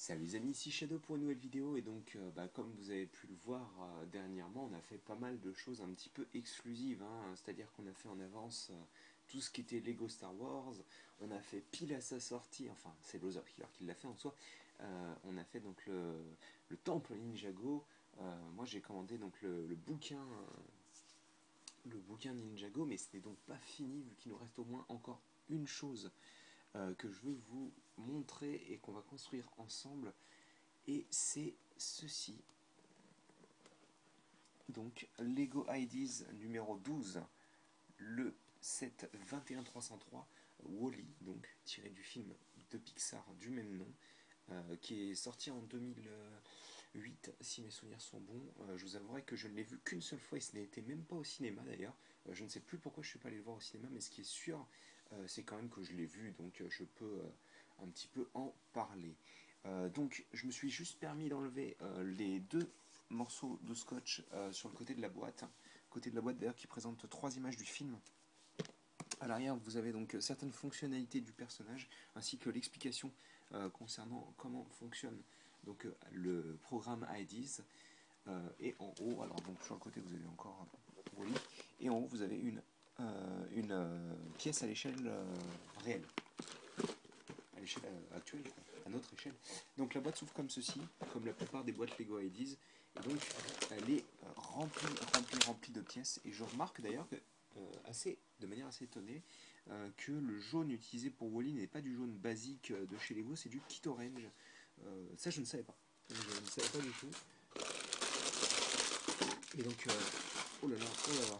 Salut les amis, ici Shadow pour une nouvelle vidéo et donc comme vous avez pu le voir dernièrement, on a fait pas mal de choses un petit peu exclusives, hein. C'est-à-dire qu'on a fait en avance tout ce qui était Lego Star Wars, on a fait pile à sa sortie, enfin c'est Loser Killer qui l'a fait en soi, on a fait donc le Temple Ninjago. Moi j'ai commandé donc le bouquin Ninjago, mais ce n'est donc pas fini vu qu'il nous reste au moins encore une chose que je veux vous montrer et qu'on va construire ensemble. Et c'est ceci. Donc Lego Ideas numéro 12, le set 21303 Wall-E, donc tiré du film de Pixar du même nom, qui est sorti en 2008 si mes souvenirs sont bons. Je vous avouerai que je ne l'ai vu qu'une seule fois et ce n'était même pas au cinéma d'ailleurs. Je ne sais plus pourquoi je ne suis pas allé le voir au cinéma, mais ce qui est sûr, c'est quand même que je l'ai vu, donc je peux un petit peu en parler. Donc je me suis juste permis d'enlever les deux morceaux de scotch sur le côté de la boîte. Côté de la boîte d'ailleurs qui présente trois images du film. À l'arrière, vous avez donc certaines fonctionnalités du personnage ainsi que l'explication concernant comment fonctionne donc le programme IDs. Et en haut, alors donc sur le côté vous avez encore Wall-E, et en haut vous avez une pièce à l'échelle réelle, à l'échelle actuelle, quoi, à notre échelle. Donc la boîte s'ouvre comme ceci, comme la plupart des boîtes Lego IDs, et donc elle est remplie de pièces. Et je remarque d'ailleurs que de manière assez étonnée, que le jaune utilisé pour Wall-E n'est pas du jaune basique de chez Lego, c'est du Kit Orange. Ça je ne savais pas. Je ne savais pas du tout. Et donc, oh là là, oh là là.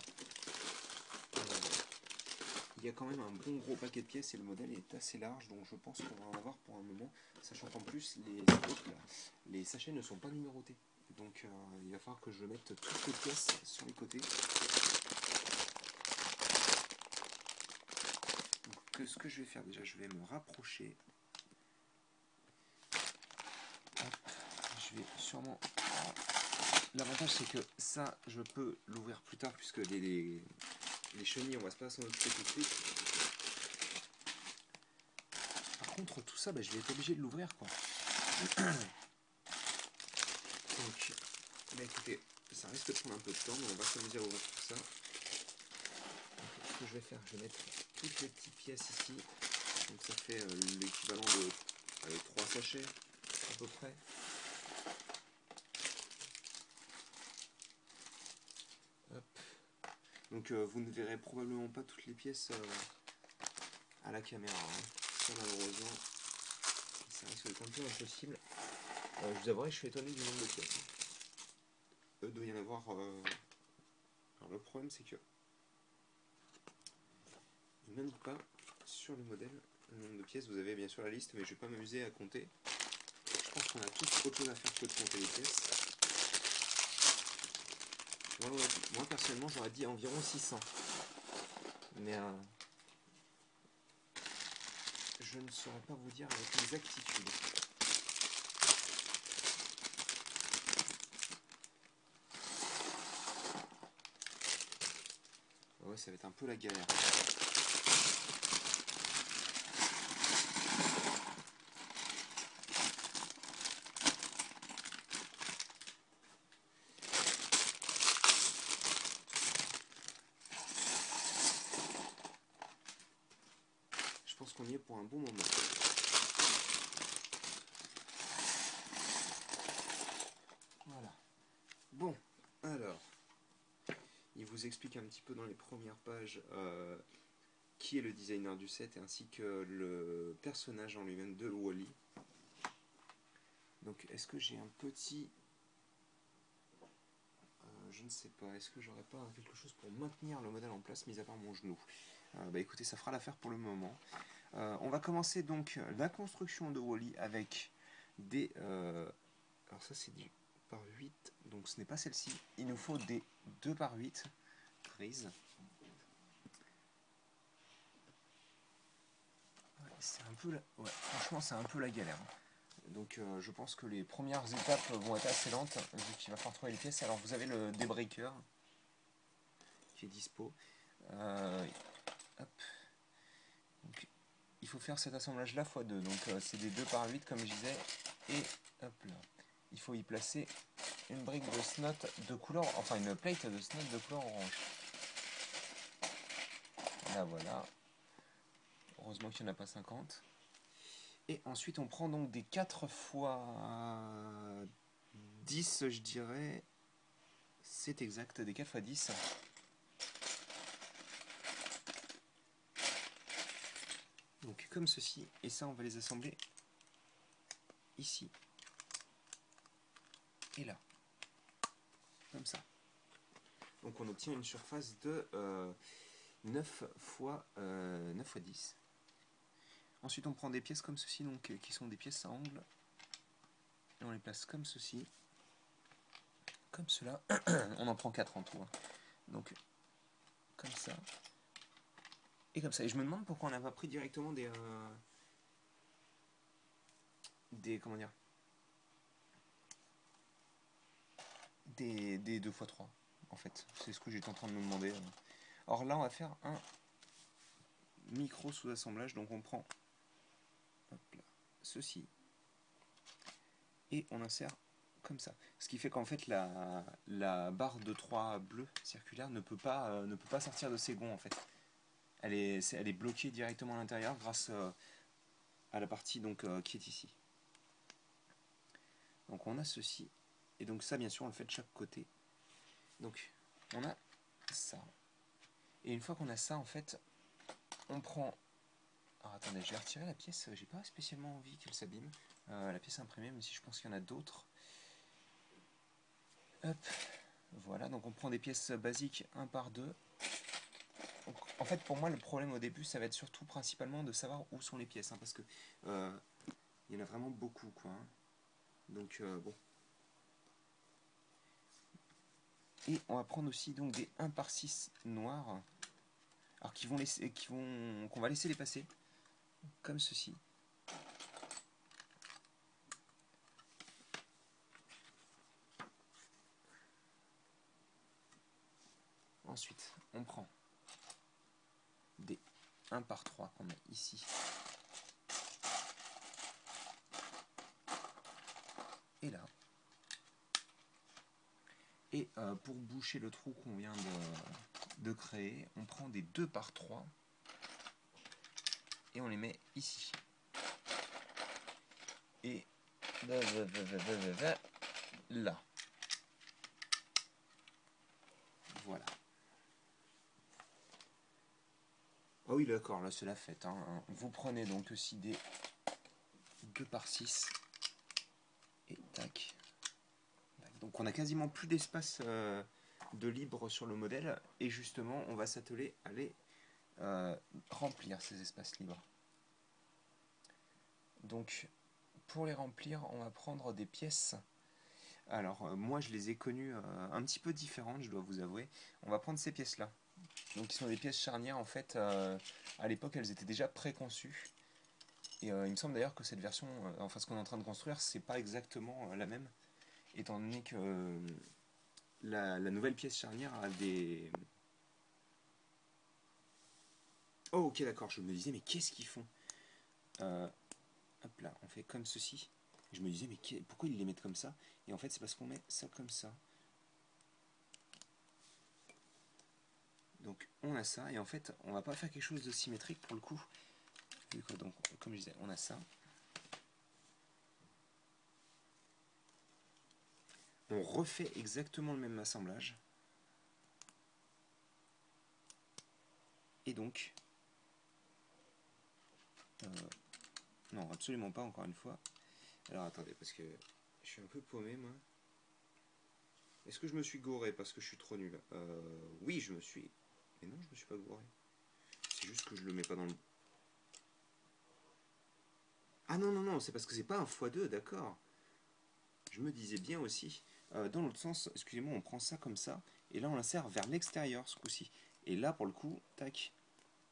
Il y a quand même un bon gros paquet de pièces et le modèle est assez large, donc je pense qu'on va en avoir pour un moment, sachant qu'en plus les sachets ne sont pas numérotés. Donc il va falloir que je mette toutes les pièces sur les côtés. Donc ce que je vais faire déjà, je vais me rapprocher. Hop, je vais sûrement... L'avantage c'est que ça, je peux l'ouvrir plus tard puisque les chenilles, on va pas s'en occuper tout de suite. Par contre, tout ça, je vais être obligé de l'ouvrir, quoi. Donc, écoutez, ça risque de prendre un peu de temps, mais on va s'amuser à ouvrir tout ça. Donc, ce que je vais faire, je vais mettre toutes les petites pièces ici. Donc ça fait l'équivalent de 3 sachets, à peu près. Hop. Donc vous ne verrez probablement pas toutes les pièces à la caméra, hein. Ça malheureusement, ça risque d'être un peu impossible. Je vous avouerai, je suis étonné du nombre de pièces. Il doit y en avoir... Alors le problème c'est que il n'indique pas sur le modèle le nombre de pièces. Vous avez bien sûr la liste, mais je ne vais pas m'amuser à compter. Je pense qu'on a tous autre chose à faire que de compter les pièces. Moi personnellement j'aurais dit environ 600. Mais je ne saurais pas vous dire avec exactitude. Ouais, ça va être un peu la galère. Je pense qu'on y est pour un bon moment. Voilà. Bon, alors, il vous explique un petit peu dans les premières pages qui est le designer du set ainsi que le personnage en lui-même de Wall-E. Donc, est-ce que j'ai un petit... je ne sais pas, est-ce que j'aurais pas quelque chose pour maintenir le modèle en place, mis à part mon genou? Écoutez, ça fera l'affaire pour le moment. On va commencer donc la construction de Wall-E avec des... alors ça c'est du par 8, donc ce n'est pas celle-ci. Il nous faut des 2 par 8 grises. Ouais, c'est un peu la... ouais, franchement c'est un peu la galère. Donc je pense que les premières étapes vont être assez lentes, vu qu'il va falloir trouver les pièces. Alors vous avez le débreaker qui est dispo. Hop. Donc, il faut faire cet assemblage là x2, donc c'est des 2 par 8 comme je disais. Et hop là. Il faut y placer une brique de snot de couleur, enfin une plate de snot de couleur orange. Là voilà. Heureusement qu'il n'y en a pas 50. Et ensuite on prend donc des 4 fois 10, je dirais. C'est exact, des 4 fois 10. Donc comme ceci, et ça on va les assembler ici et là, comme ça. Donc on obtient une surface de 9 fois 10. Ensuite on prend des pièces comme ceci, donc, qui sont des pièces à angle, et on les place comme ceci, comme cela. On en prend 4 en tout, hein. Donc comme ça, et comme ça. Et je me demande pourquoi on n'a pas pris directement comment dire, des 2 x 3 en fait. C'est ce que j'étais en train de me demander. Alors là on va faire un micro sous-assemblage, donc on prend hop là, ceci, et on insère comme ça. Ce qui fait qu'en fait la barre de 3 bleue circulaire ne peut pas sortir de ses gonds en fait. Elle est bloquée directement à l'intérieur grâce à la partie donc, qui est ici. Donc on a ceci, et donc ça bien sûr on le fait de chaque côté. Donc on a ça. Et une fois qu'on a ça en fait, on prend... Alors attendez, je vais retirer la pièce, j'ai pas spécialement envie qu'elle s'abîme. La pièce imprimée, même si je pense qu'il y en a d'autres. Hop, voilà, donc on prend des pièces basiques 1 par 2. Donc, en fait, pour moi, le problème au début, ça va être surtout principalement de savoir où sont les pièces, hein, parce que il y en a vraiment beaucoup, quoi. Hein. Donc, bon. Et on va prendre aussi donc des 1 par 6 noirs, alors qu'on va laisser les passer, comme ceci. Ensuite, on prend des 1 par 3 qu'on a ici. Et là. Et pour boucher le trou qu'on vient de créer, on prend des 2 par 3 et on les met ici. Et là. Voilà. Ah oui, d'accord, là c'est la fête. Hein. Vous prenez donc aussi des 2 par 6 et tac. Donc on a quasiment plus d'espace de libre sur le modèle, et justement on va s'atteler à les remplir ces espaces libres. Donc pour les remplir, on va prendre des pièces. Alors moi je les ai connues un petit peu différentes, je dois vous avouer. On va prendre ces pièces là, donc qui sont des pièces charnières en fait. À l'époque elles étaient déjà préconçues, et il me semble d'ailleurs que cette version, enfin ce qu'on est en train de construire, c'est pas exactement la même, étant donné que la nouvelle pièce charnière a des... Oh ok d'accord, je me disais mais qu'est-ce qu'ils font, hop là, on fait comme ceci. Et je me disais mais pourquoi ils les mettent comme ça? Et en fait c'est parce qu'on met ça comme ça. Donc on a ça, et en fait on va pas faire quelque chose de symétrique pour le coup. Donc comme je disais, on a ça. On refait exactement le même assemblage. Et donc... non, absolument pas, encore une fois. Alors attendez, parce que je suis un peu paumé moi. Est-ce que je me suis gouré parce que je suis trop nul? Oui, je me suis... Mais non, je me suis pas gouré. C'est juste que je le mets pas dans le... Ah non, non, non, c'est parce que c'est pas un x2, d'accord. Je me disais bien aussi. Dans l'autre sens, excusez-moi, on prend ça comme ça, et là on l'insère vers l'extérieur ce coup-ci. Et là, pour le coup, tac.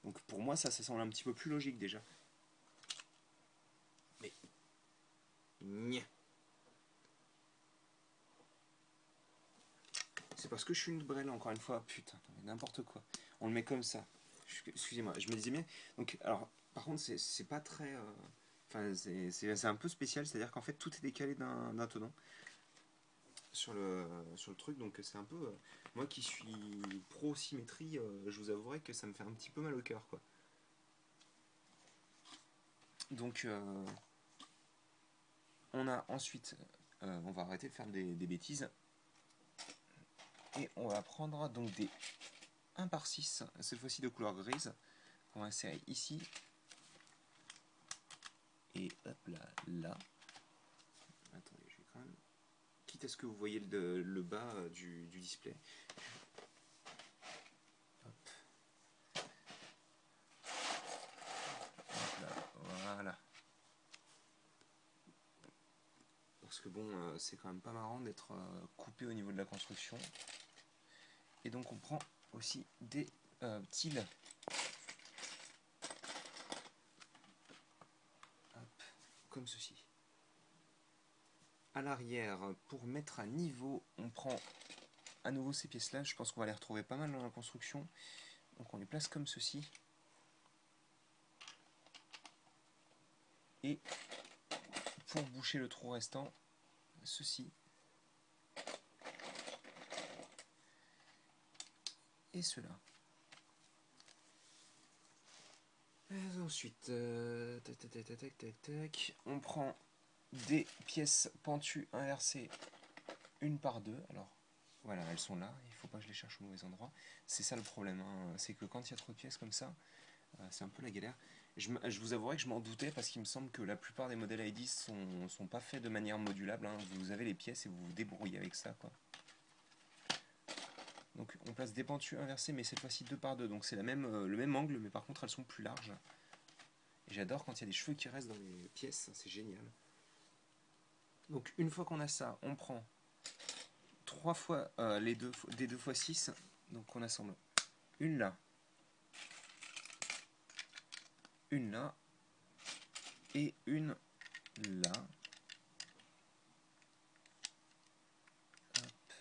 Donc pour moi, ça semble un petit peu plus logique déjà. Mais... Nya. C'est parce que je suis une brêle, encore une fois. Putain, n'importe quoi. On le met comme ça. Excusez-moi, je me disais bien. Donc, alors, par contre, c'est pas très... Enfin, c'est un peu spécial, c'est-à-dire qu'en fait tout est décalé d'un tenant sur le truc, donc c'est un peu... moi qui suis pro symétrie, je vous avouerai que ça me fait un petit peu mal au cœur, quoi. Donc on a ensuite, on va arrêter de faire des bêtises, et on va prendre donc des 1 par 6, cette fois-ci de couleur grise, qu'on va insérer ici, et hop là, là. Attendez, je vais quand même... Quitte à ce que vous voyez le bas du display. Hop. Hop là, voilà. Parce que bon, c'est quand même pas marrant d'être coupé au niveau de la construction. Et donc on prend aussi des tiles. Hop, comme ceci. À l'arrière, pour mettre à niveau, on prend à nouveau ces pièces-là. Je pense qu'on va les retrouver pas mal dans la construction. Donc on les place comme ceci. Et pour boucher le trou restant, ceci. Et cela. Et ensuite, on prend des pièces pentues inversées, une par deux. Alors voilà, elles sont là, il ne faut pas que je les cherche au mauvais endroit. C'est ça le problème, hein. C'est que quand il y a trop de pièces comme ça, c'est un peu la galère. Je vous avouerai que je m'en doutais parce qu'il me semble que la plupart des modèles i10 sont pas faits de manière modulable, hein. Vous avez les pièces et vous vous débrouillez avec ça, quoi. Donc on place des pentues inversées, mais cette fois-ci 2 par 2, donc c'est le même angle, mais par contre elles sont plus larges. Et j'adore quand il y a des cheveux qui restent dans les pièces, c'est génial. Donc une fois qu'on a ça, on prend 3 fois des 2 fois 6, donc on assemble une là, une là, et une là. Hop.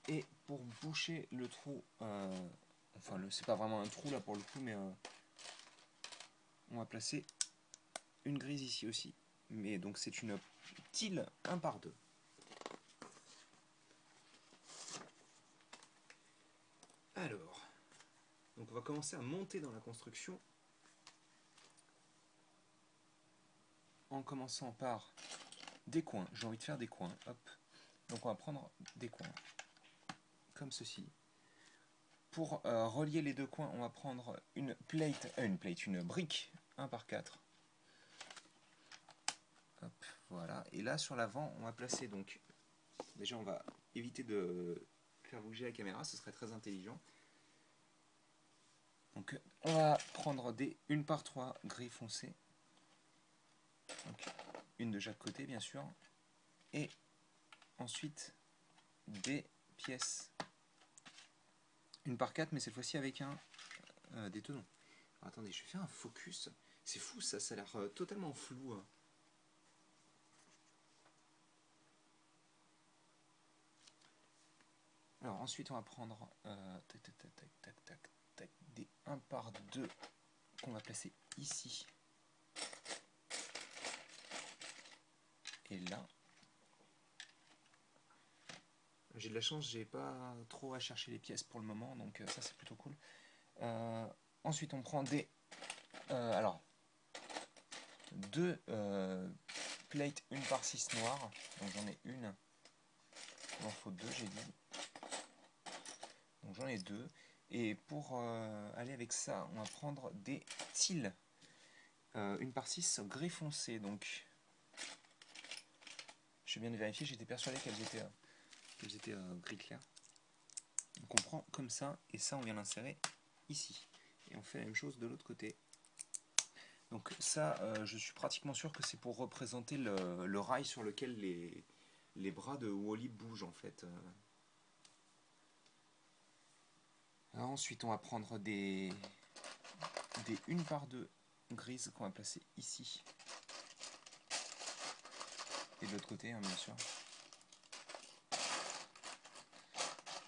Et pour boucher le trou, enfin c'est pas vraiment un trou là pour le coup, mais on va placer une grise ici aussi. Mais donc c'est une tile 1 par 2. Alors, donc on va commencer à monter dans la construction en commençant par des coins. J'ai envie de faire des coins. Hop. Donc on va prendre des coins comme ceci. Pour relier les deux coins, on va prendre une brique 1 par 4. Hop, voilà. Et là sur l'avant, on va placer donc. Déjà, on va éviter de faire bouger la caméra, ce serait très intelligent. Donc on va prendre des 1 par 3 gris foncé. Donc, une de chaque côté bien sûr. Et ensuite des pièces 1 par 4, mais cette fois-ci avec des tenons. Alors, attendez, je vais faire un focus. C'est fou ça, ça a l'air totalement flou, hein. Alors ensuite on va prendre des 1 par 2 qu'on va placer ici et là. J'ai de la chance, j'ai pas trop à chercher les pièces pour le moment, donc ça c'est plutôt cool. Ensuite on prend des alors deux plates 1 par 6 noires, donc j'en ai une, il m'en faut deux j'ai dit, donc j'en ai deux. Et pour aller avec ça, on va prendre des tiles 1 par 6 gris foncé. Donc je viens de vérifier, j'étais persuadé qu'elles étaient gris clair. Donc on prend comme ça, et ça on vient l'insérer ici. Et on fait la même chose de l'autre côté. Donc ça, je suis pratiquement sûr que c'est pour représenter le rail sur lequel les bras de Wall-E bougent en fait. Alors ensuite on va prendre des 1 par 2 grises qu'on va placer ici. Et de l'autre côté, hein, bien sûr.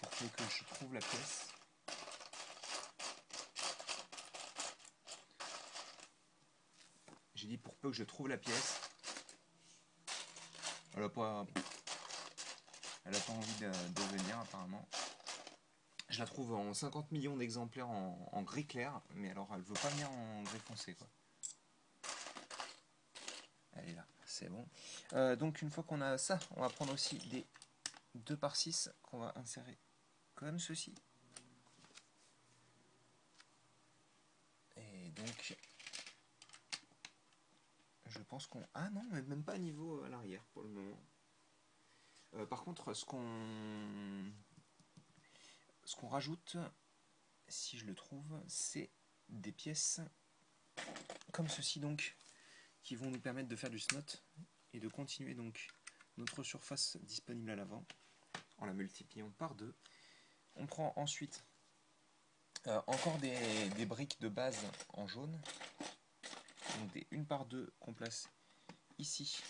Pour que je trouve la pièce. J'ai dit pour peu que je trouve la pièce. Elle a pas envie de venir apparemment. Je la trouve en 50 millions d'exemplaires en gris clair, mais alors elle veut pas venir en gris foncé quoi. Elle est là, c'est bon. Donc une fois qu'on a ça, on va prendre aussi des 2x6 qu'on va insérer comme ceci. Et donc je pense qu'on... Ah non, même pas à niveau à l'arrière pour le moment. Par contre, ce qu'on rajoute, si je le trouve, c'est des pièces comme ceci donc, qui vont nous permettre de faire du snot et de continuer donc notre surface disponible à l'avant en la multipliant par 2. On prend ensuite encore des briques de base en jaune, donc des 1 par 2 qu'on place ici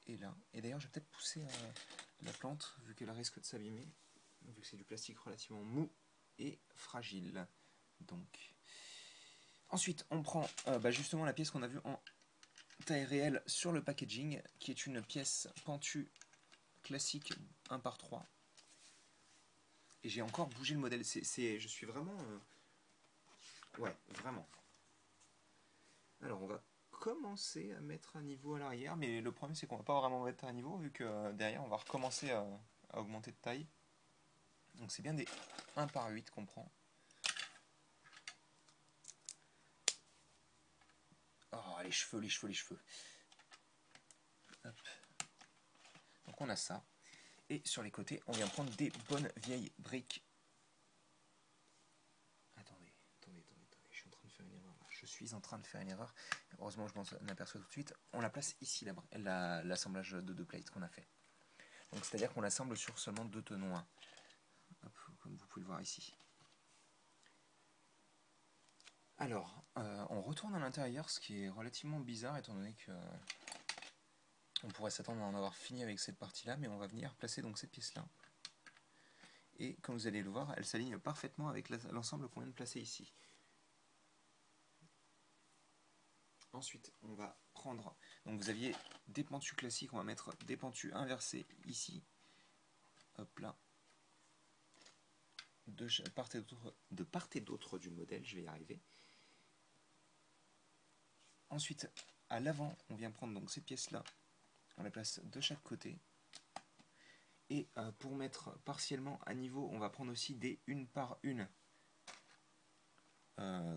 et là. Et d'ailleurs, je vais peut-être pousser la plante vu qu'elle risque de s'abîmer, vu que c'est du plastique relativement mou et fragile. Donc, ensuite, on prend justement la pièce qu'on a vue en taille réelle sur le packaging, qui est une pièce pentue classique 1 par 3. Et j'ai encore bougé le modèle. Je suis vraiment... Ouais, vraiment. Alors, on va commencer à mettre un niveau à l'arrière, mais le problème, c'est qu'on va pas vraiment mettre un niveau, vu que derrière, on va recommencer à augmenter de taille. Donc, c'est bien des 1 par 8 qu'on prend. Oh, les cheveux, les cheveux, les cheveux. Hop. Donc, on a ça. Et sur les côtés, on vient prendre des bonnes vieilles briques. Attendez, je suis en train de faire une erreur. Je suis en train de faire une erreur. Heureusement, je m'en aperçois tout de suite. On la place ici, l'assemblage de 2 plates qu'on a fait. Donc, c'est-à-dire qu'on l'assemble sur seulement 2 tenons 1. Hop, comme vous pouvez le voir ici. Alors, on retourne à l'intérieur, ce qui est relativement bizarre, étant donné que on pourrait s'attendre à en avoir fini avec cette partie-là, mais on va venir placer donc cette pièce-là. Et comme vous allez le voir, elle s'aligne parfaitement avec l'ensemble qu'on vient de placer ici. Ensuite, on va prendre, donc vous aviez des pentus classiques, on va mettre des pentus inversés ici. Hop là. De part et d'autre du modèle, je vais y arriver. Ensuite, à l'avant, on vient prendre donc ces pièces-là, on les place de chaque côté. Et pour mettre partiellement à niveau, on va prendre aussi des 1 par 1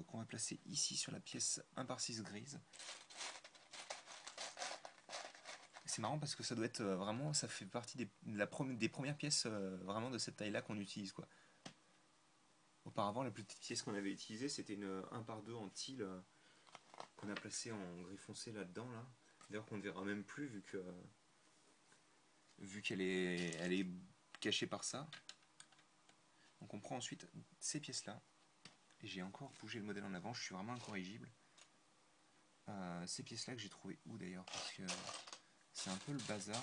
qu'on va placer ici sur la pièce 1 par 6 grise. C'est marrant parce que ça doit être vraiment, ça fait partie des premières pièces vraiment de cette taille-là qu'on utilise quoi. Auparavant, la plus petite pièce qu'on avait utilisée, c'était une 1 par 2 en teal qu'on a placé en gris foncé là-dedans. Là. D'ailleurs, qu'on ne verra même plus vu qu'elle est cachée par ça. Donc on prend ensuite ces pièces-là. Et j'ai encore bougé le modèle en avant, je suis vraiment incorrigible. Ces pièces-là que j'ai trouvées où d'ailleurs? Parce que c'est un peu le bazar.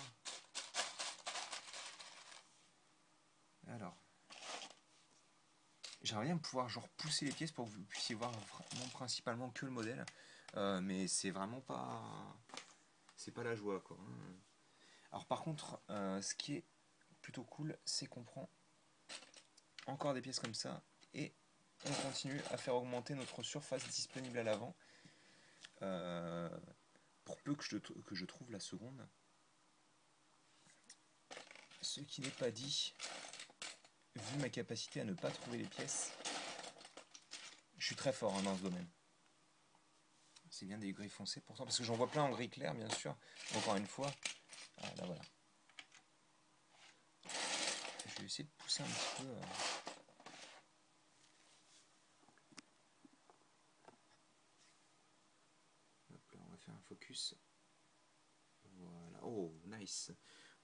Alors, j'aimerais bien pouvoir genre pousser les pièces pour que vous puissiez voir vraiment principalement que le modèle. Mais c'est vraiment pas... C'est pas la joie quoi. Alors par contre, ce qui est plutôt cool, c'est qu'on prend encore des pièces comme ça et on continue à faire augmenter notre surface disponible à l'avant. Pour peu que je trouve la seconde. Ce qui n'est pas dit, vu ma capacité à ne pas trouver les pièces, je suis très fort dans ce domaine. C'est bien des gris foncés pourtant, parce que j'en vois plein en gris clair bien sûr. Encore une fois, là voilà. Je vais essayer de pousser un petit peu. Hop là, on va faire un focus. Voilà. Oh, nice.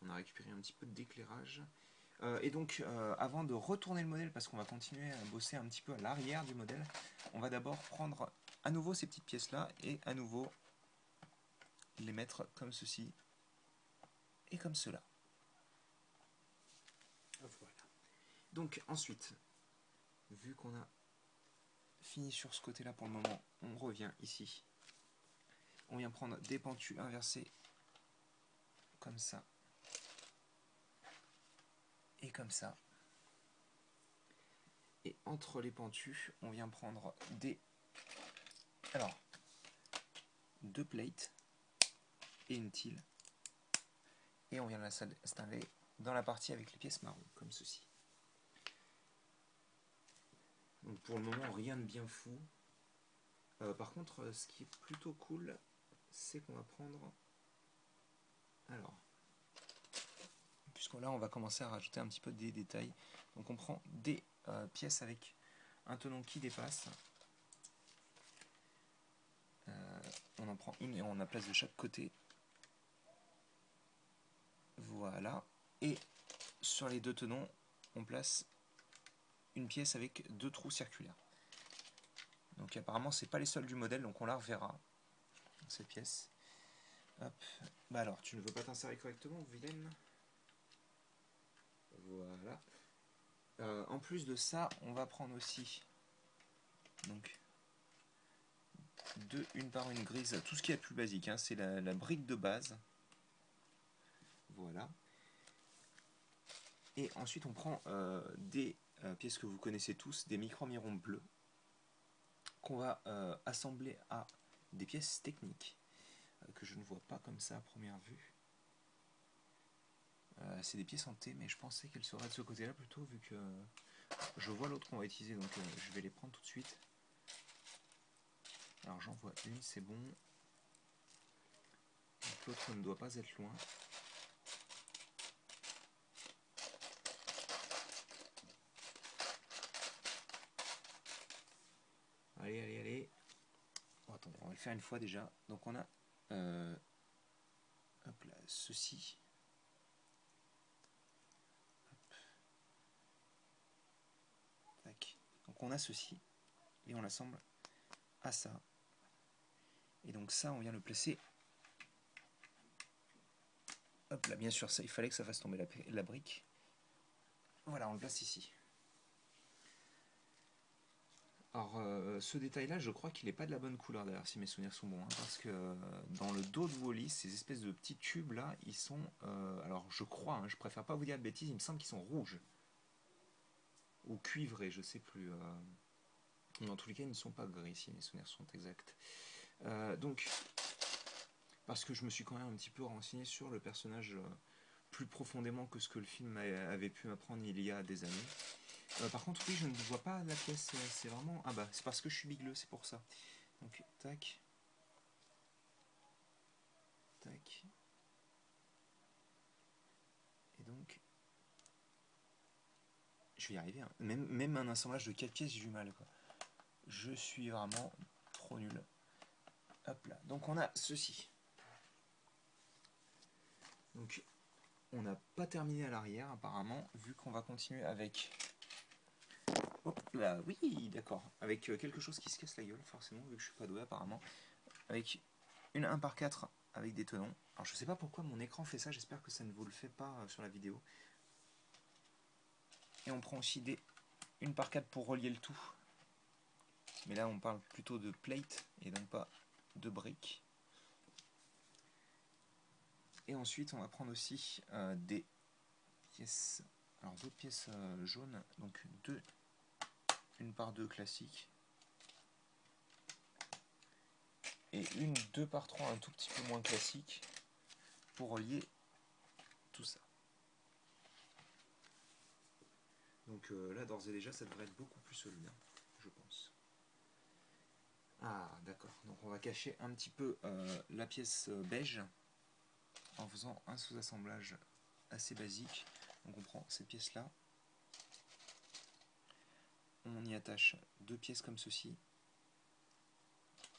On a récupéré un petit peu d'éclairage. Et donc, avant de retourner le modèle, parce qu'on va continuer à bosser un petit peu à l'arrière du modèle, on va d'abord prendre à nouveau ces petites pièces-là et à nouveau les mettre comme ceci et comme cela. Voilà. Donc ensuite, vu qu'on a fini sur ce côté-là pour le moment, on revient ici On vient prendre des pentus inversés comme ça et comme ça. Et entre les pentus, on vient prendre deux plates et une tile. Et on vient l'installer dans la partie avec les pièces marron, comme ceci. Donc pour le moment, rien de bien fou. Par contre, ce qui est plutôt cool, c'est qu'on va prendre... Alors, puisque là, on va commencer à rajouter un petit peu des détails. Donc on prend des pièces avec un tenon qui dépasse. On en prend une et on la place de chaque côté. Voilà. Et sur les deux tenons, on place une pièce avec deux trous circulaires. Donc apparemment, c'est pas les seuls du modèle, donc on la reverra, cette pièce. Hop. Bah alors, tu ne veux pas t'insérer correctement, vilaine? Voilà. En plus de ça, on va prendre aussi donc une par une grise, tout ce qui est plus basique, hein, c'est la brique de base. Voilà. Et ensuite on prend des pièces que vous connaissez tous, des micro-mirons bleus, qu'on va assembler à des pièces techniques, que je ne vois pas comme ça à première vue. C'est des pièces en T, mais je pensais qu'elles seraient de ce côté-là plutôt, vu que je vois l'autre qu'on va utiliser, donc je vais les prendre tout de suite. Alors j'en vois une, c'est bon. L'autre ne doit pas être loin. Allez, allez, allez. Oh, attendez, on va le faire une fois déjà. Donc on a hop là, ceci. Hop. Tac. Donc on a ceci et on l'assemble à ça. Et donc ça, on vient le placer. Hop là, bien sûr, ça, il fallait que ça fasse tomber la brique. Voilà, on le place ici. Alors, ce détail-là, je crois qu'il n'est pas de la bonne couleur d'ailleurs, si mes souvenirs sont bons, hein, parce que dans le dos de Wall-E, ces espèces de petits tubes-là, ils sont... alors, je crois, hein, je préfère pas vous dire de bêtises, il me semble qu'ils sont rouges. Ou cuivrés, je sais plus. Mais en tous les cas, ils ne sont pas gris, si mes souvenirs sont exacts. Donc, parce que je me suis quand même un petit peu renseigné sur le personnage plus profondément que ce que le film avait pu m'apprendre il y a des années. Par contre, oui, je ne vois pas la pièce, c'est vraiment... Ah bah, c'est parce que je suis bigleux, c'est pour ça. Donc, tac. Tac. Et donc... Je vais y arriver, hein. Même un assemblage de 4 pièces, j'ai du mal, quoi. Je suis vraiment trop nul. Hop là. Donc, on a ceci. Donc, on n'a pas terminé à l'arrière, apparemment, vu qu'on va continuer avec... Hop là, oui, d'accord. Avec quelque chose qui se casse la gueule, forcément, vu que je suis pas doué, apparemment. Avec une 1 par 4 avec des tenons. Alors, je sais pas pourquoi mon écran fait ça, j'espère que ça ne vous le fait pas sur la vidéo. Et on prend aussi des 1 par 4 pour relier le tout. Mais là, on parle plutôt de plate et donc pas de briques. Et ensuite, on va prendre aussi des pièces, alors d'autres pièces jaunes, donc 1 par 2 classique. Et 2 par 3 un tout petit peu moins classique pour relier tout ça. Donc là, d'ores et déjà, ça devrait être beaucoup plus solide, je pense. Ah, d'accord. Donc on va cacher un petit peu la pièce beige en faisant un sous-assemblage assez basique. Donc on prend cette pièce-là. On y attache 2 pièces comme ceci.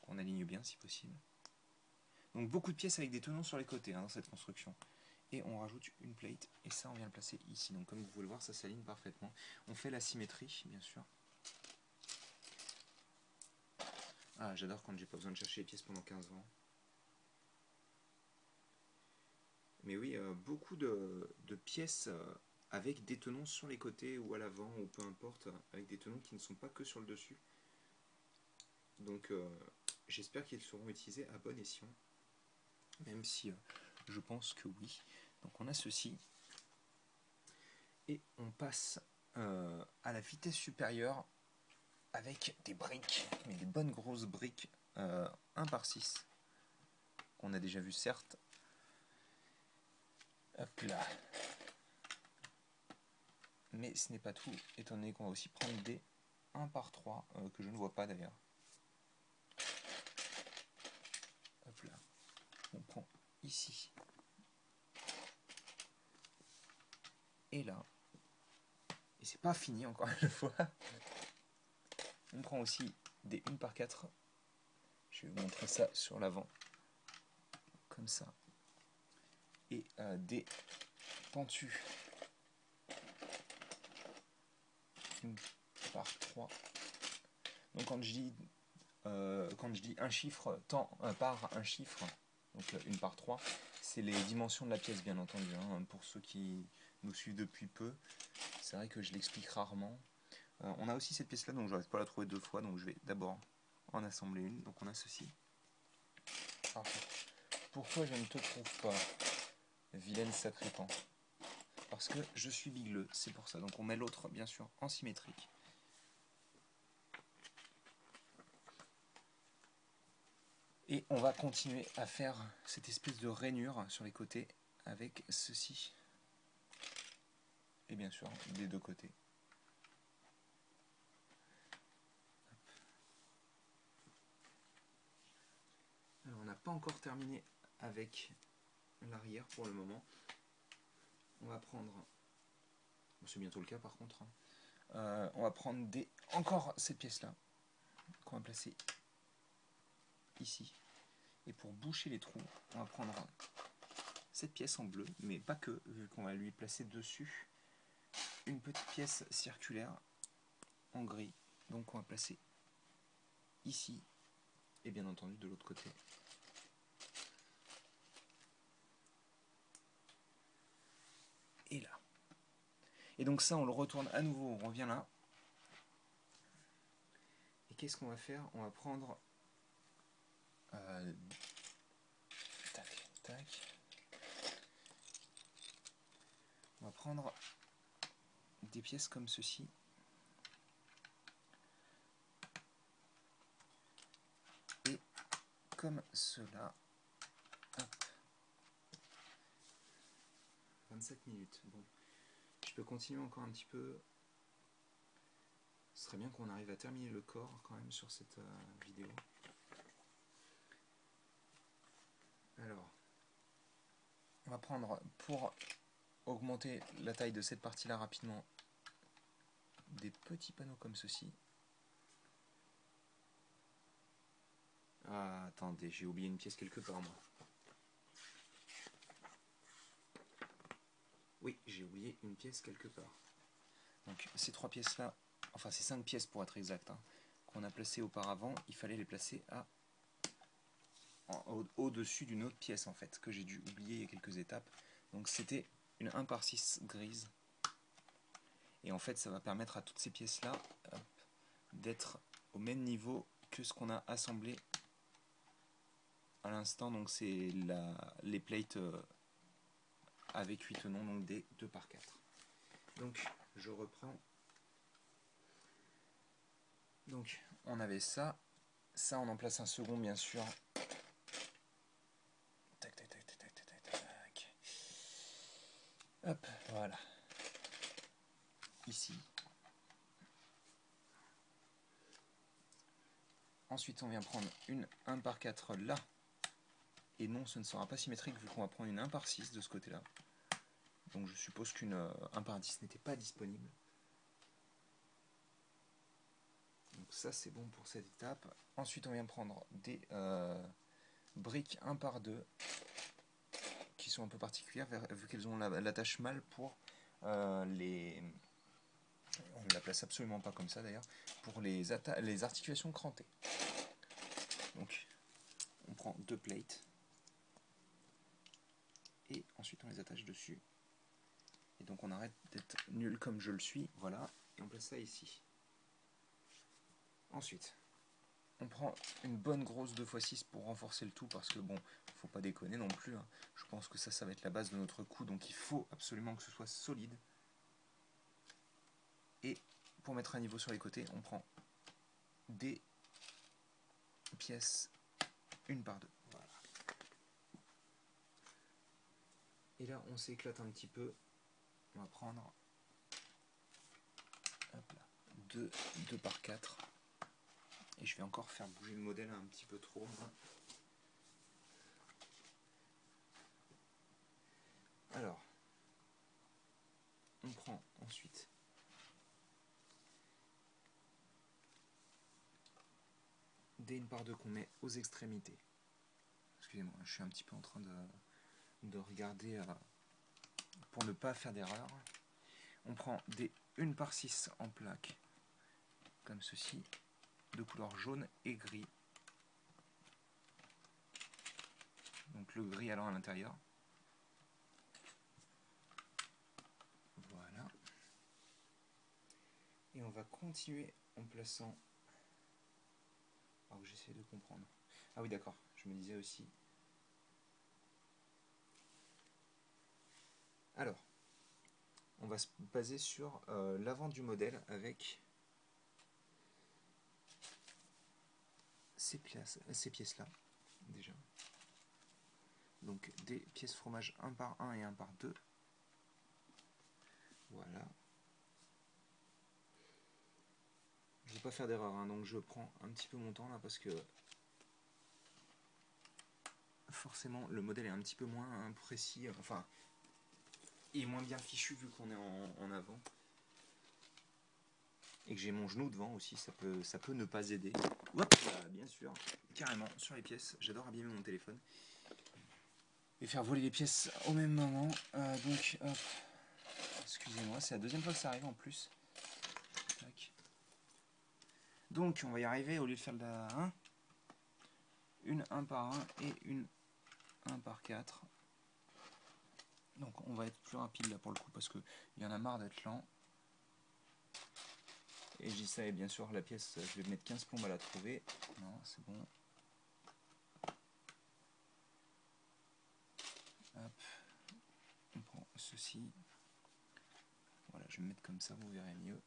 On aligne bien si possible. Donc beaucoup de pièces avec des tenons sur les côtés dans cette construction. Et on rajoute une plate, et ça on vient le placer ici. Donc comme vous pouvez le voir, ça s'aligne parfaitement. On fait la symétrie, bien sûr. Ah, j'adore quand j'ai pas besoin de chercher les pièces pendant 15 ans. Mais oui, beaucoup de pièces avec des tenons sur les côtés ou à l'avant, ou peu importe, avec des tenons qui ne sont pas que sur le dessus. Donc j'espère qu'ils seront utilisés à bon escient, même si je pense que oui. Donc on a ceci, et on passe à la vitesse supérieure avec des briques, mais des bonnes grosses briques 1 par 6, qu'on a déjà vu certes. Hop là. Mais ce n'est pas tout, étant donné qu'on va aussi prendre des 1 par 3, que je ne vois pas d'ailleurs. Hop là. On prend ici. Et là. Et c'est pas fini encore une fois. On prend aussi des 1 par 4. Je vais vous montrer ça sur l'avant. Comme ça. Et des pentus 1 par 3. Donc quand je dis un chiffre par un chiffre, donc 1 par 3, c'est les dimensions de la pièce bien entendu. Hein, pour ceux qui nous suivent depuis peu, c'est vrai que je l'explique rarement. On a aussi cette pièce là, donc je n'arrive pas à la trouver 2 fois, donc je vais d'abord en assembler une. Donc on a ceci. Alors, pourquoi je ne te trouve pas, vilaine sacripant? Parce que je suis bigleux, c'est pour ça. Donc on met l'autre bien sûr en symétrique. Et on va continuer à faire cette espèce de rainure sur les côtés avec ceci. Et bien sûr des deux côtés. Alors on n'a pas encore terminé avec l'arrière pour le moment. On va prendre, c'est bientôt le cas par contre, on va prendre encore cette pièce là qu'on va placer ici. Et pour boucher les trous, on va prendre cette pièce en bleu, mais pas que, vu qu'on va lui placer dessus une petite pièce circulaire en gris. Donc on va placer ici et bien entendu de l'autre côté. Et là. Et donc ça on le retourne à nouveau, on revient là. Et qu'est-ce qu'on va faire? On va prendre tac, tac. On va prendre des pièces comme ceci. Et comme cela. Hop. 27 minutes. Bon. Je peux continuer encore un petit peu. Ce serait bien qu'on arrive à terminer le corps quand même sur cette vidéo. Alors, on va prendre, pour augmenter la taille de cette partie-là rapidement, des petits panneaux comme ceci. Ah, attendez, j'ai oublié une pièce quelque part, moi. Oui, j'ai oublié une pièce quelque part. Donc, ces 3 pièces-là, enfin ces 5 pièces pour être exact, hein, qu'on a placées auparavant, il fallait les placer au-dessus d'une autre pièce en fait, que j'ai dû oublier il y a quelques étapes. Donc c'était une 1 par 6 grise. Et en fait ça va permettre à toutes ces pièces là d'être au même niveau que ce qu'on a assemblé à l'instant. Donc c'est les plates avec 8 tenons, donc des 2 par 4. Donc je reprends. Donc on avait ça on en place un second bien sûr. Tac, tac, tac, tac, tac, tac, tac. Hop, voilà. Ici. Ensuite, on vient prendre une 1 par 4 là. Et non, ce ne sera pas symétrique vu qu'on va prendre une 1 par 6 de ce côté-là. Donc je suppose qu'une 1 par 10 n'était pas disponible. Donc ça, c'est bon pour cette étape. Ensuite, on vient prendre des briques 1 par 2 qui sont un peu particulières vu qu'elles ont l'attache mâle pour les... On ne la place absolument pas comme ça d'ailleurs, pour les articulations crantées. Donc, on prend 2 plates et ensuite on les attache dessus. Et donc on arrête d'être nul comme je le suis, voilà, et on place ça ici. Ensuite, On prend une bonne grosse 2x6 pour renforcer le tout, parce que bon, faut pas déconner non plus, hein. Je pense que ça va être la base de notre coup, donc il faut absolument que ce soit solide. Et pour mettre un niveau sur les côtés, on prend des pièces 1 par 2. Voilà. Et là, on s'éclate un petit peu. On va prendre 2 par 4. Et je vais encore faire bouger le modèle un petit peu trop. Alors, on prend ensuite des 1 par 2 qu'on met aux extrémités. Excusez-moi, je suis un petit peu en train de regarder pour ne pas faire d'erreur. On prend des 1 par 6 en plaque, comme ceci, de couleur jaune et gris. Donc le gris allant à l'intérieur. Voilà. Et on va continuer en plaçant... Alors j'essaie de comprendre. Ah oui d'accord, je me disais aussi... Alors, on va se baser sur l'avant du modèle avec ces pièces-là, déjà. Donc des pièces fromage 1 par 1 et 1 par 2. Voilà. Je ne vais pas faire d'erreur, hein, donc je prends un petit peu mon temps là parce que forcément le modèle est un petit peu moins précis, enfin il est moins bien fichu vu qu'on est en avant. Et que j'ai mon genou devant aussi, ça peut ne pas aider. Hop, bien sûr, carrément, sur les pièces. J'adore abîmer mon téléphone. Et faire voler les pièces au même moment. Donc, hop. Excusez-moi, c'est la deuxième fois que ça arrive en plus. Tac. Donc, on va y arriver, au lieu de faire de la 1, une 1 par 1 et une 1 par 4. Donc, on va être plus rapide là pour le coup, parce qu'il y en a marre d'être lent. Et je dis ça, et bien sûr, la pièce, je vais mettre 15 plombes à la trouver. Non, c'est bon. Hop. On prend ceci. Voilà, je vais me mettre comme ça, vous verrez mieux.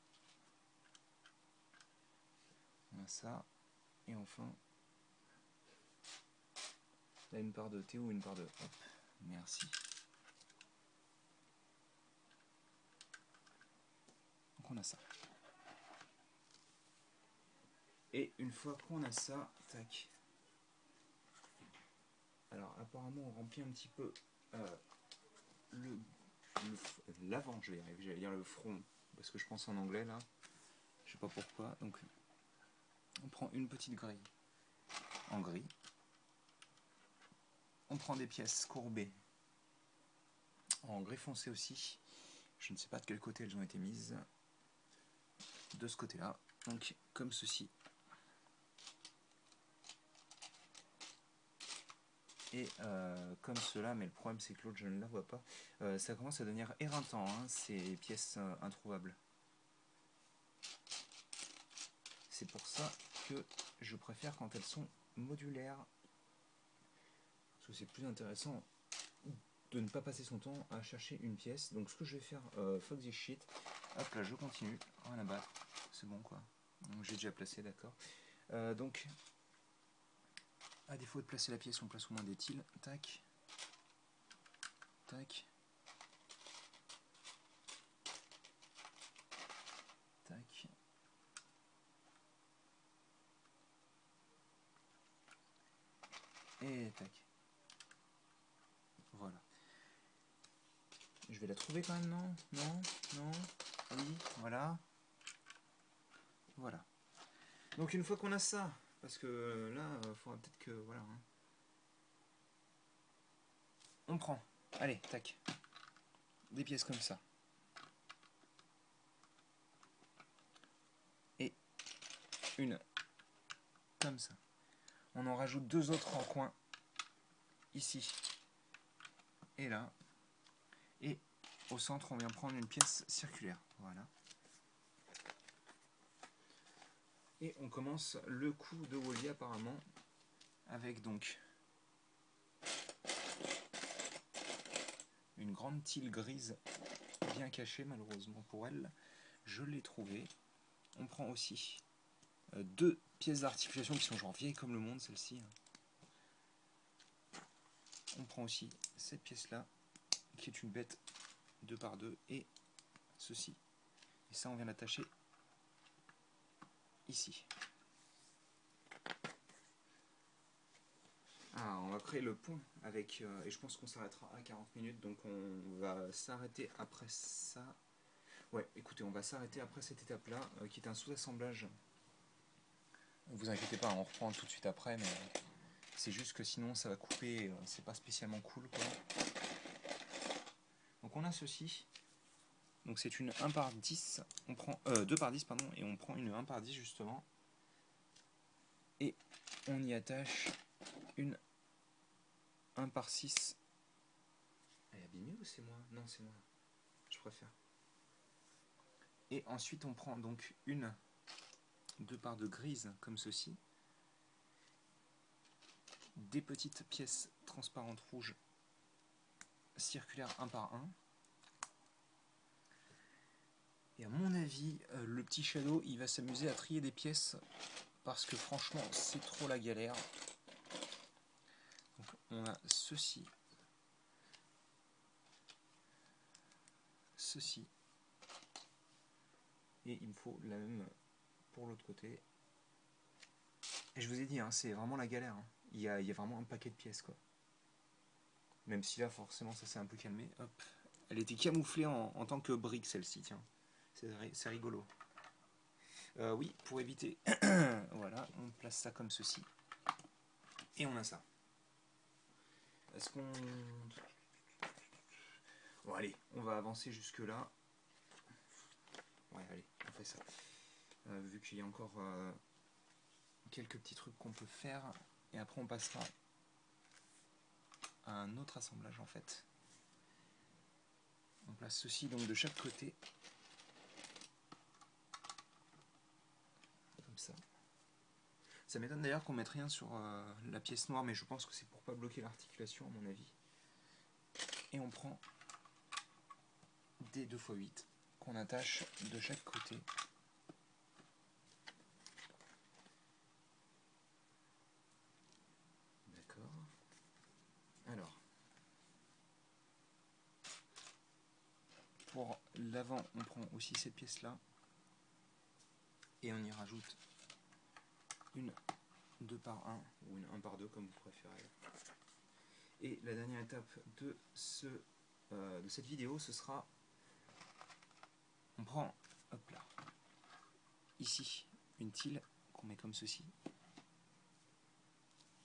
On a ça. Et enfin, là, 1 par 2, Théo, 1 par 2. Hop, merci. Donc on a ça. Et une fois qu'on a ça, tac. Alors apparemment on remplit un petit peu l'avant, je vais y arriver, j'allais dire le front, parce que je pense en anglais là, je sais pas pourquoi. Donc on prend une petite grille en gris, on prend des pièces courbées en gris foncé aussi, je ne sais pas de quel côté elles ont été mises, de ce côté là, donc comme ceci. Et comme cela, mais le problème c'est que l'autre je ne la vois pas, ça commence à devenir éreintant, hein, ces pièces introuvables. C'est pour ça que je préfère quand elles sont modulaires, parce que c'est plus intéressant de ne pas passer son temps à chercher une pièce. Donc ce que je vais faire, fuck this shit, hop là je continue, rien à battre, c'est bon quoi, donc j'ai déjà placé, d'accord. Donc à défaut de placer la pièce, on place au moins des tiles, tac, tac, tac, et tac. Voilà. Je vais la trouver quand même, non? Non? Non? Oui? Voilà. Voilà. Donc une fois qu'on a ça, parce que là, il faudra peut-être que... Voilà. Hein. On prend. Allez, tac. Des pièces comme ça. Et une comme ça. On en rajoute 2 autres en coin. Ici. Et là. Et au centre, on vient prendre une pièce circulaire. Voilà. Et on commence le coup de Wall-E apparemment, avec donc une grande tile grise bien cachée malheureusement pour elle. Je l'ai trouvée. On prend aussi deux pièces d'articulation qui sont genre vieilles comme le monde, celle-ci. On prend aussi cette pièce-là, qui est une bête 2 par 2, et ceci. Et ça, on vient l'attacher ici. Ah, on va créer le pont avec, et je pense qu'on s'arrêtera à 40 minutes, donc on va s'arrêter après ça. Ouais, écoutez, on va s'arrêter après cette étape-là, qui est un sous-assemblage. Ne vous inquiétez pas, on reprend tout de suite après, mais c'est juste que sinon ça va couper, c'est pas spécialement cool, quoi. Donc on a ceci. Donc c'est une 1 par 10, on prend 2 par 10 pardon, et on prend une 1 par 10 justement. Et on y attache une 1 par 6. Elle est abîmée ou c'est moi? Non, c'est moi. Je préfère. Et ensuite on prend donc une 2 par 2 grise comme ceci. Des petites pièces transparentes rouges circulaires 1 par 1. Et à mon avis, le petit Shadow, il va s'amuser à trier des pièces parce que franchement, c'est trop la galère. Donc on a ceci, ceci, et il me faut la même pour l'autre côté. Et je vous ai dit, hein, c'est vraiment la galère. Hein. Il y a vraiment un paquet de pièces, quoi. Même si là, forcément, ça s'est un peu calmé. Hop. Elle était camouflée en tant que brique, celle-ci, tiens. C'est rigolo. Oui, pour éviter. Voilà, on place ça comme ceci. Et on a ça. Est-ce qu'on... Bon, allez, on va avancer jusque-là. Ouais, allez, on fait ça. Vu qu'il y a encore quelques petits trucs qu'on peut faire. Et après, on passera à un autre assemblage, en fait. On place ceci donc de chaque côté. Comme ça. Ça m'étonne d'ailleurs qu'on mette rien sur la pièce noire, mais je pense que c'est pour pas bloquer l'articulation, à mon avis. Et on prend des 2x8 qu'on attache de chaque côté. D'accord. Alors, pour l'avant, on prend aussi cette pièce-là. Et on y rajoute une 2 par 1 ou une 1 par 2 comme vous préférez. Et la dernière étape de cette vidéo, ce sera, on prend, hop là, ici, une tile qu'on met comme ceci.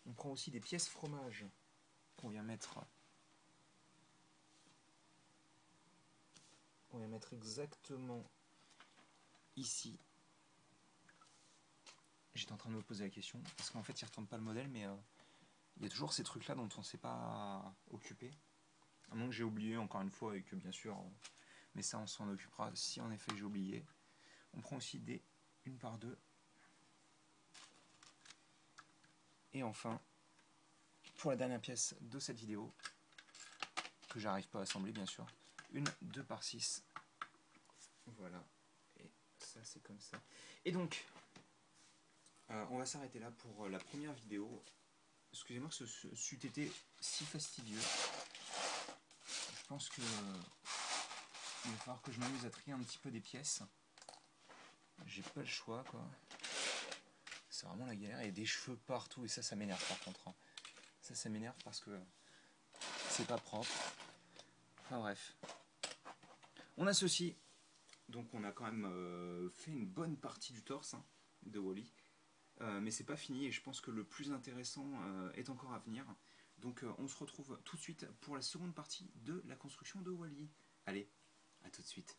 On prend aussi des pièces fromage qu'on vient mettre exactement ici. J'étais en train de me poser la question, parce qu'en fait il ne retourne pas le modèle, mais il y a toujours ces trucs là dont on ne s'est pas occupé. À moins que j'ai oublié encore une fois, et que bien sûr, mais ça on s'en occupera si en effet j'ai oublié. On prend aussi des 1 par 2. Et enfin, pour la dernière pièce de cette vidéo, que j'arrive pas à assembler bien sûr, une 2 par 6. Voilà, et ça c'est comme ça. Et donc, on va s'arrêter là pour la première vidéo. Excusez-moi que ce c'eût été si fastidieux. Je pense que il va falloir que je m'amuse à trier un petit peu des pièces. J'ai pas le choix, quoi. C'est vraiment la galère. Il y a des cheveux partout et ça m'énerve par contre. Hein. Ça m'énerve parce que c'est pas propre. Enfin bref. On a ceci. Donc on a quand même fait une bonne partie du torse hein, de Wall-E. Mais c'est pas fini et je pense que le plus intéressant est encore à venir. Donc on se retrouve tout de suite pour la seconde partie de la construction de Wall-E. Allez, à tout de suite.